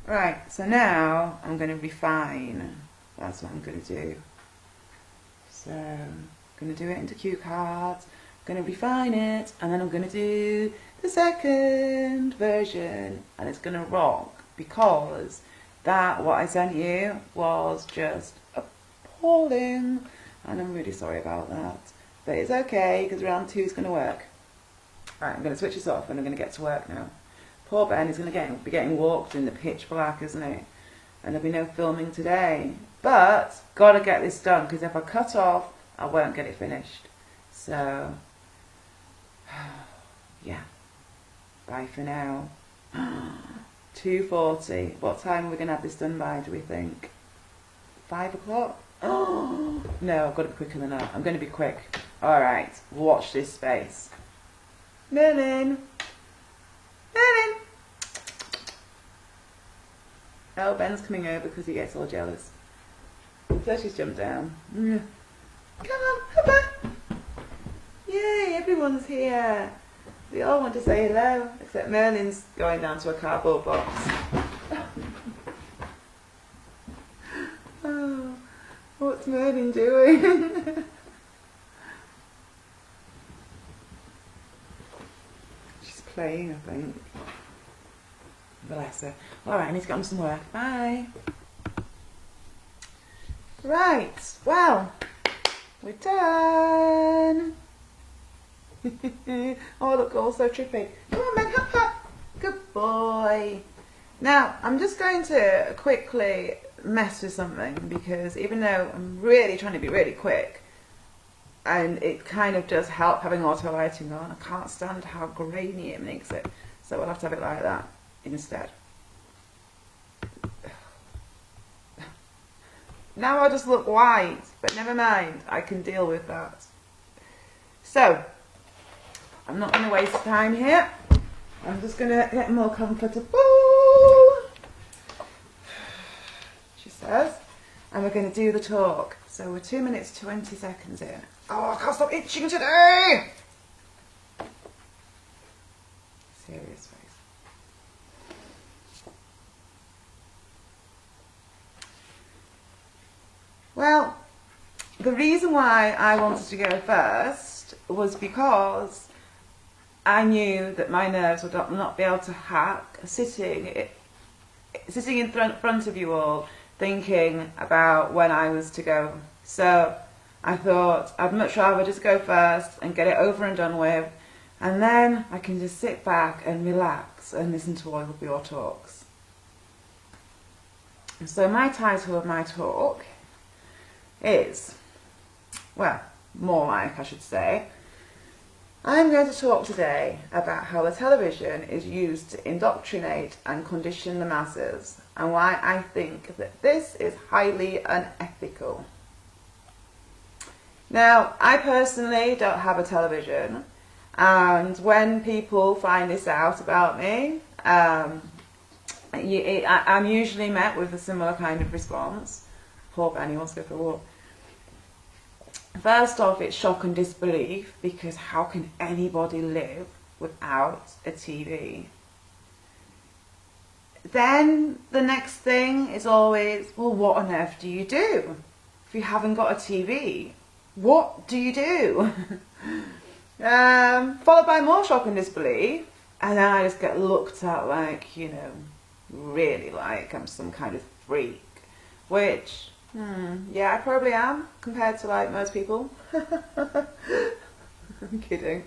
Right, so now I'm going to refine. That's what I'm going to do. So I'm going to do it into cue cards. I'm going to refine it, and then I'm going to do the second version, and it's going to rock, because that, what I sent you, was just appalling, and I'm really sorry about that. But it's okay, because round 2 is going to work. Right, I'm going to switch this off, and I'm going to get to work now. Poor Ben is going to be getting walked in the pitch black, isn't he? And there'll be no filming today. But, got to get this done, because if I cut off, I won't get it finished. So, yeah. Bye for now. 2:40. What time are we going to have this done by, do we think? 5 o'clock? Oh, no, I've got to be quicker than that. I'm going to be quick. Alright, watch this space. Merlin! Merlin! Oh, Ben's coming over because he gets all jealous. So she's jumped down. Come on, come on! Yay, everyone's here. We all want to say hello, except Merlin's going down to a cardboard box. Oh, what's Merlin doing? She's playing, I think. Bless her. Alright, I need to get on some work. Bye. Right, well, we're done. Oh, look, all so trippy. Come on, Ben, hop, hop. Good boy. Now, I'm just going to quickly mess with something, because even though I'm really trying to be really quick, and it kind of does help having auto lighting on, I can't stand how grainy it makes it. So we'll have to have it like that instead. Now I just look white, but never mind, I can deal with that. So, I'm not going to waste time here. I'm just going to get more comfortable, she says, and we're going to do the talk. So we're 2 minutes 20 seconds in. Oh, I can't stop itching today! Serious face. Well, the reason why I wanted to go first was because I knew that my nerves would not be able to hack sitting in front of you all, thinking about when I was to go. So I thought I'd much rather just go first and get it over and done with, and then I can just sit back and relax and listen to all of your talks. So my title of my talk is, well, more like I should say, I'm going to talk today about how the television is used to indoctrinate and condition the masses, and why I think that this is highly unethical. Now, I personally don't have a television, and when people find this out about me, I'm usually met with a similar kind of response. Poor Benny wants to go for a walk. First off, it's shock and disbelief, because how can anybody live without a TV? Then the next thing is always, well, what on earth do you do if you haven't got a TV? What do you do? Followed by more shock and disbelief, and then I just get looked at like, you know, really like I'm some kind of freak, which, yeah, I probably am, compared to like most people. I'm kidding.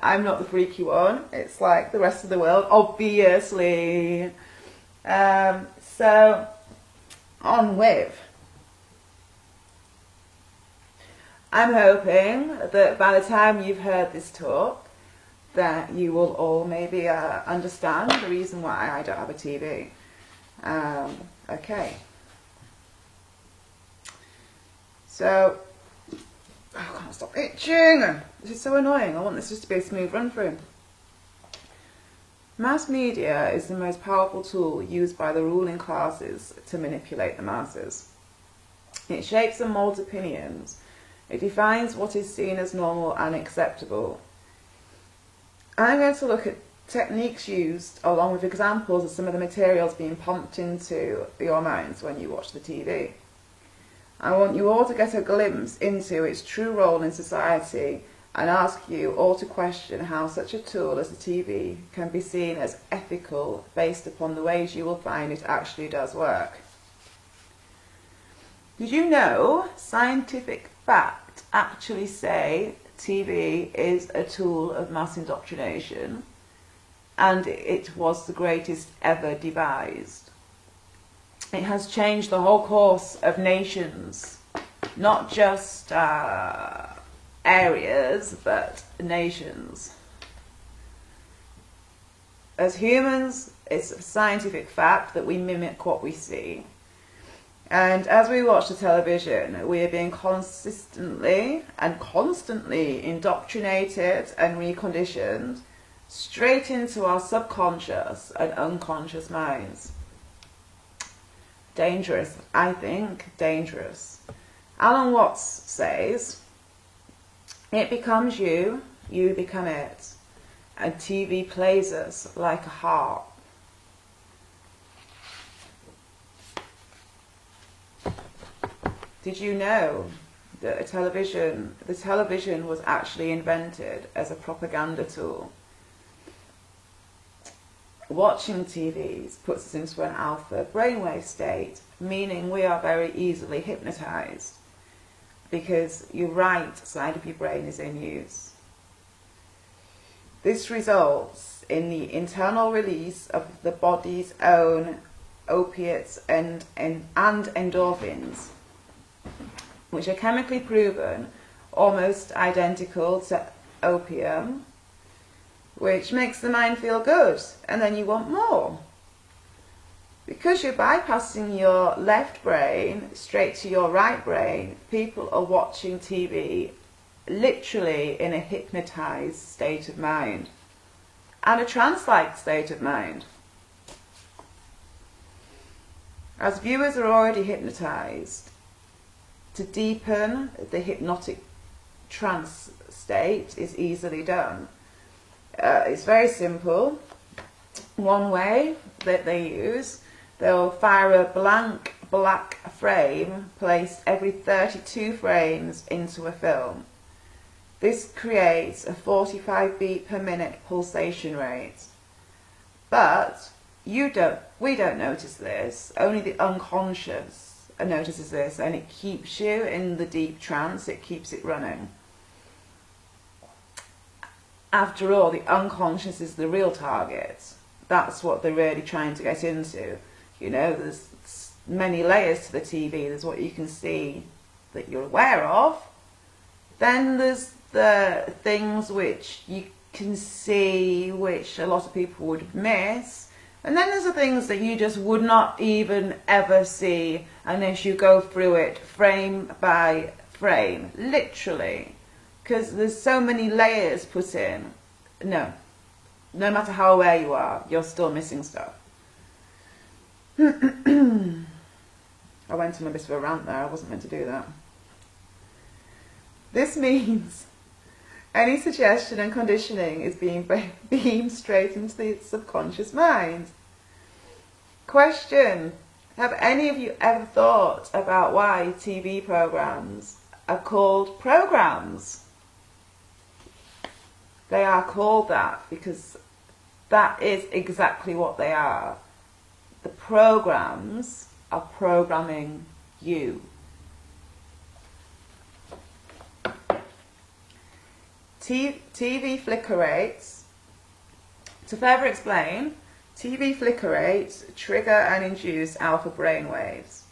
I'm not the freaky one. It's like the rest of the world, obviously. So, on with. I'm hoping that by the time you've heard this talk, that you will all maybe understand the reason why I don't have a TV. Okay. So, I can't stop itching. This is so annoying. I want this just to be a smooth run through. Mass media is the most powerful tool used by the ruling classes to manipulate the masses. It shapes and molds opinions. It defines what is seen as normal and acceptable. I'm going to look at techniques used, along with examples of some of the materials being pumped into your minds when you watch the TV. I want you all to get a glimpse into its true role in society and ask you all to question how such a tool as the TV can be seen as ethical based upon the ways you will find it actually does work. Did you know scientific fact actually say TV is a tool of mass indoctrination, and it was the greatest ever devised? It has changed the whole course of nations, not just areas, but nations. As humans, it's a scientific fact that we mimic what we see. And as we watch the television, we are being consistently and constantly indoctrinated and reconditioned straight into our subconscious and unconscious minds. Dangerous, I think, dangerous. Alan Watts says, it becomes you, you become it, and TV plays us like a harp. Did you know that the television was actually invented as a propaganda tool? Watching TVs puts us into an alpha brainwave state, meaning we are very easily hypnotized because your right side of your brain is in use. This results in the internal release of the body's own opiates and endorphins, which are chemically proven almost identical to opium, which makes the mind feel good, and then you want more. Because you're bypassing your left brain straight to your right brain, people are watching TV literally in a hypnotized state of mind and a trance-like state of mind. As viewers are already hypnotized, to deepen the hypnotic trance state is easily done. It's very simple. One way that they use, they'll fire a blank black frame placed every 32 frames into a film. This creates a 45 beat per minute pulsation rate. But we don't notice this, only the unconscious notices this, and it keeps you in the deep trance, it keeps it running. After all, the unconscious is the real target. That's what they're really trying to get into. You know, there's many layers to the TV. There's what you can see that you're aware of. Then there's the things which you can see, which a lot of people would miss. And then there's the things that you just would not even ever see unless you go through it frame by frame, literally. Because there's so many layers put in. No matter how aware you are, you're still missing stuff. I went on a bit of a rant there, I wasn't meant to do that. This means any suggestion and conditioning is being beamed straight into the subconscious mind. Question: have any of you ever thought about why TV programs are called programs? They are called that because that is exactly what they are. The programs are programming you. TV flicker rates. To further explain, TV flicker rates trigger and induce alpha brain waves.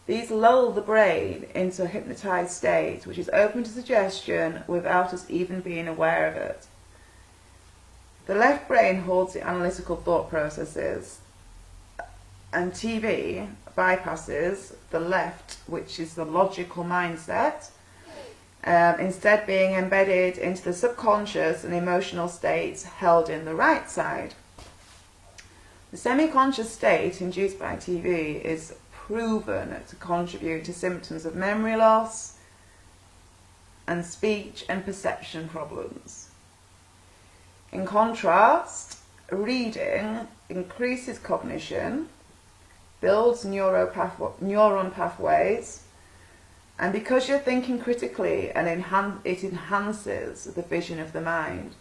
These lull the brain into a hypnotized state which is open to suggestion without us even being aware of it. The left brain holds the analytical thought processes, and TV bypasses the left, which is the logical mindset, instead being embedded into the subconscious and emotional states held in the right side. The semi-conscious state induced by TV is proven to contribute to symptoms of memory loss and speech and perception problems. In contrast, reading increases cognition, builds neuron pathways, and because you're thinking critically, and it enhances the vision of the mind.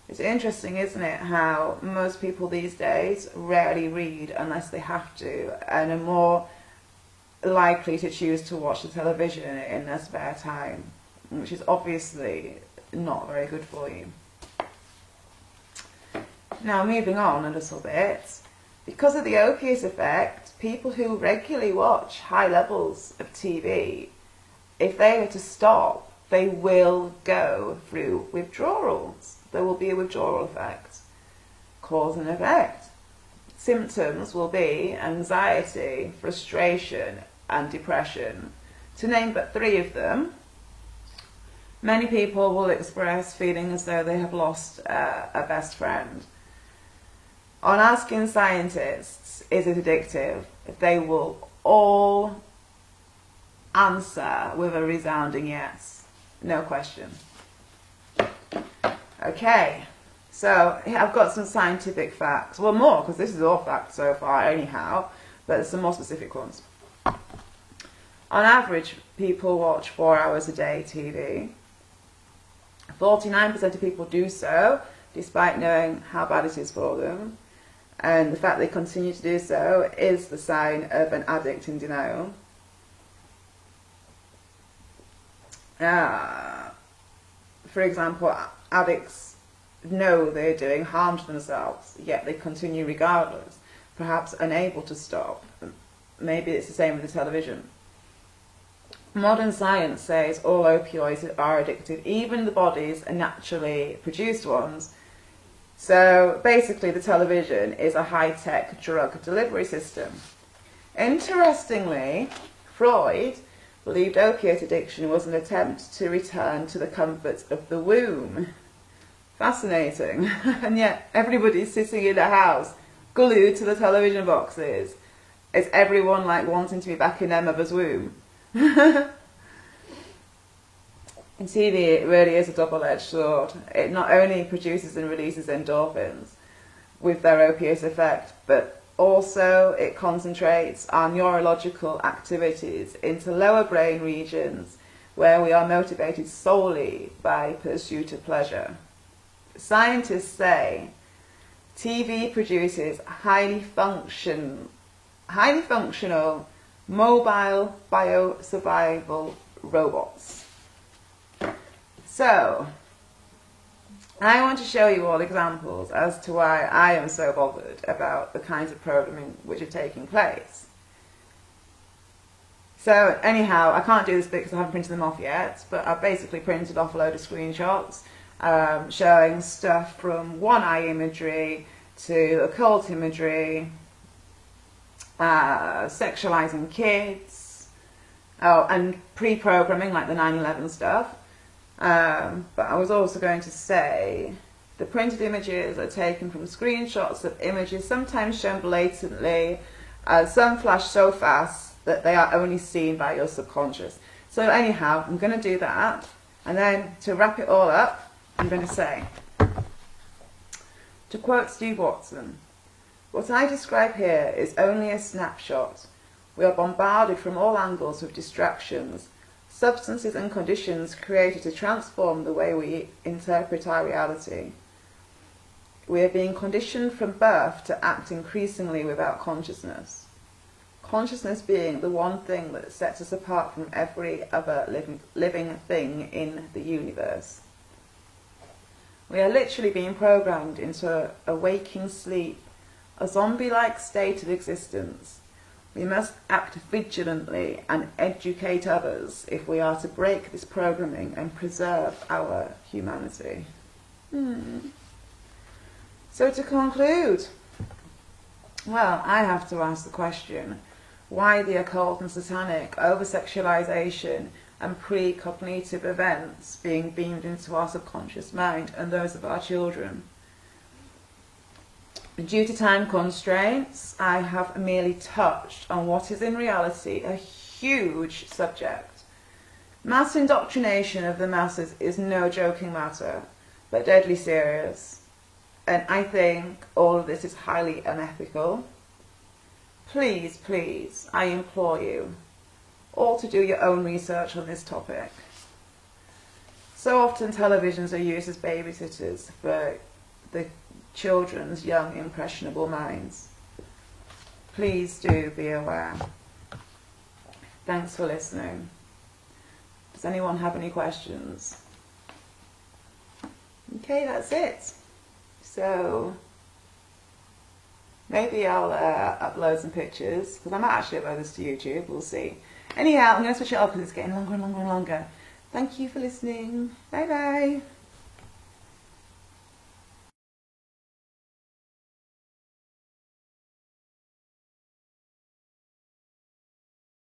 It's interesting, isn't it, how most people these days rarely read unless they have to, and are more likely to choose to watch the television in their spare time, which is obviously not very good for you. Now, moving on a little bit, because of the opiate effect, people who regularly watch high levels of TV, if they were to stop, they will go through withdrawals. There will be a withdrawal effect, cause and effect. Symptoms will be anxiety, frustration, and depression, to name but 3 of them. Many people will express feeling as though they have lost a best friend. On asking scientists, is it addictive, they will all answer with a resounding yes. No question. Okay, so I've got some scientific facts. Well, more, because this is all facts so far anyhow, but there's some more specific ones. On average, people watch 4 hours a day TV. 49% of people do so, despite knowing how bad it is for them. And the fact they continue to do so is the sign of an addict in denial. For example, addicts know they're doing harm to themselves, yet they continue regardless, perhaps unable to stop. Maybe it's the same with the television. Modern science says all opioids are addictive, even the body's naturally produced ones. So basically the television is a high-tech drug delivery system. Interestingly, Freud believed opiate addiction was an attempt to return to the comforts of the womb. Fascinating. And yet everybody's sitting in a house glued to the television boxes. Is everyone like wanting to be back in their mother's womb? In TV, it really is a double-edged sword. It not only produces and releases endorphins with their opiate effect, but also it concentrates our neurological activities into lower brain regions where we are motivated solely by pursuit of pleasure. Scientists say TV produces highly functional mobile biosurvival robots. So, I want to show you all examples as to why I am so bothered about the kinds of programming which are taking place. So anyhow, I can't do this bit because I haven't printed them off yet, but I've basically printed off a load of screenshots showing stuff from one-eye imagery to occult imagery, sexualizing kids, and pre-programming like the 9/11 stuff. But I was also going to say the printed images are taken from screenshots of images sometimes shown blatantly, some flash so fast that they are only seen by your subconscious. So anyhow, I'm going to do that, and then to wrap it all up, I'm going to say, to quote Steve Watson, "What I describe here is only a snapshot. We are bombarded from all angles with distractions, substances and conditions created to transform the way we interpret our reality. We are being conditioned from birth to act increasingly without consciousness. Consciousness being the one thing that sets us apart from every other living thing in the universe. We are literally being programmed into a waking sleep, a zombie-like state of existence. We must act vigilantly and educate others if we are to break this programming and preserve our humanity." So to conclude, well, I have to ask the question, why the occult and satanic over-sexualization and pre-cognitive events being beamed into our subconscious mind and those of our children? Due to time constraints, I have merely touched on what is in reality a huge subject. Mass indoctrination of the masses is no joking matter, but deadly serious. And I think all of this is highly unethical. Please, please, I implore you all to do your own research on this topic. So often televisions are used as babysitters for the children's young, impressionable minds. Please do be aware. Thanks for listening. Does anyone have any questions? Okay, that's it. So maybe I'll upload some pictures, because I might actually upload this to YouTube, we'll see. Anyhow, I'm going to switch it up because it's getting longer and longer and longer. Thank you for listening. Bye bye.